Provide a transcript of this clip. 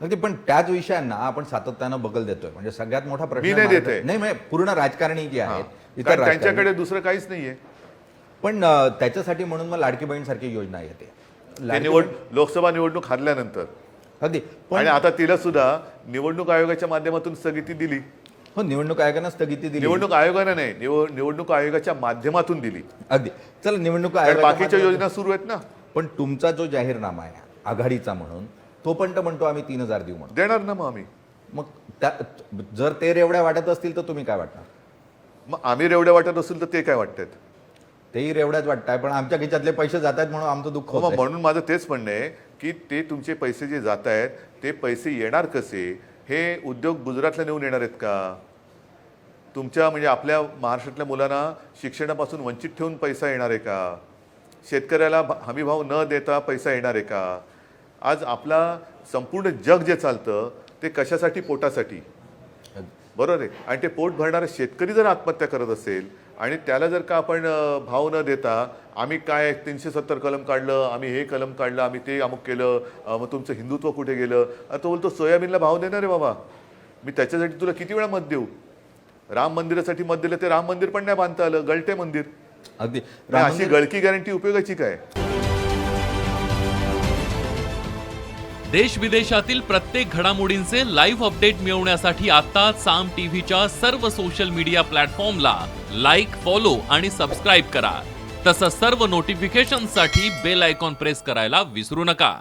अगदी, पण त्याच विषयांना आपण सातत्यानं बगल देतोय. म्हणजे सगळ्यात मोठा प्रश्न मी नाही देतोय. नाही म्हणजे पूर्ण राजकारणी जे आहेत इतर कारण राजकारणी, त्यांच्याकडे दुसरं काहीच नाहीये. पण त्याच्यासाठी म्हणून मग लाडकी बहीण सारखी योजना येते. ते लोकसभा निवडणूक हारल्यानंतर अगदी, आणि आता तिला सुद्धा निवडणूक आयोगाच्या माध्यमातून स्थगिती दिली. हो, निवडणूक आयोगानं स्थगिती दिली. निवडणूक आयोगाने नाही, निवडणूक आयोगाच्या माध्यमातून दिली. अगदी, चला निवडणूक कारण आयोगाच्या बाकीच्या माध्यमातून- योजना सुरू आहेत ना. पण तुमचा जो जाहीरनामा आहे आघाडीचा म्हणून, तो पण तर म्हणतो आम्ही 3000 देऊ म्हणून. देणार ना मग आम्ही. मग जर ते रेवड्या वाटत असतील तर तुम्ही काय वाटणार? मग आम्ही रेवड्या वाटत असेल तर ते काय वाटतात? तेही रेवड्याच वाटताय, पण आमच्या खिशातले पैसे जात आहेत म्हणून आमचं दुःख होतंय. म्हणून माझं तेच म्हणणं आहे की ते तुमचे पैसे जे जात आहेत ते पैसे येणार कसे? हे उद्योग गुजरातला नेऊन येणार आहेत का? तुमच्या म्हणजे आपल्या महाराष्ट्रातल्या मुलांना शिक्षणापासून वंचित ठेवून पैसा येणार आहे का? शेतकऱ्याला हमीभाव न देता पैसा येणार आहे का? आज आपला संपूर्ण जग जे चालतं ते कशासाठी? पोटासाठी, बरोबर आहे. आणि ते पोट भरणारा शेतकरी जर आत्महत्या करत असेल आणि त्याला जर का आपण भाव न देता आम्ही काय 370 कलम काढलं, आम्ही हे कलम काढलं, आम्ही ते अमुक केलं, मग तुमचं हिंदुत्व कुठे गेलं? तो बोलतो सोयाबीनला भाव देणार आहे बाबा, मी त्याच्यासाठी तुला किती वेळा मत देऊ? राम मंदिरासाठी मत दिलं, ते राम मंदिर पण नाही बांधता आलं, गळते मंदिर. अगदी, अशी गळकी गॅरंटी उपयोगाची काय? देश विदेशातील प्रत्येक घडामोडींचे लाईव्ह अपडेट मिळवण्यासाठी आता साम टीव्हीच्या सर्व सोशल मीडिया प्लॅटफॉर्मला लाईक, फॉलो आणि सबस्क्राईब करा. तसंच सर्व नोटिफिकेशनसाठी बेल आयकॉन प्रेस करायला विसरू नका.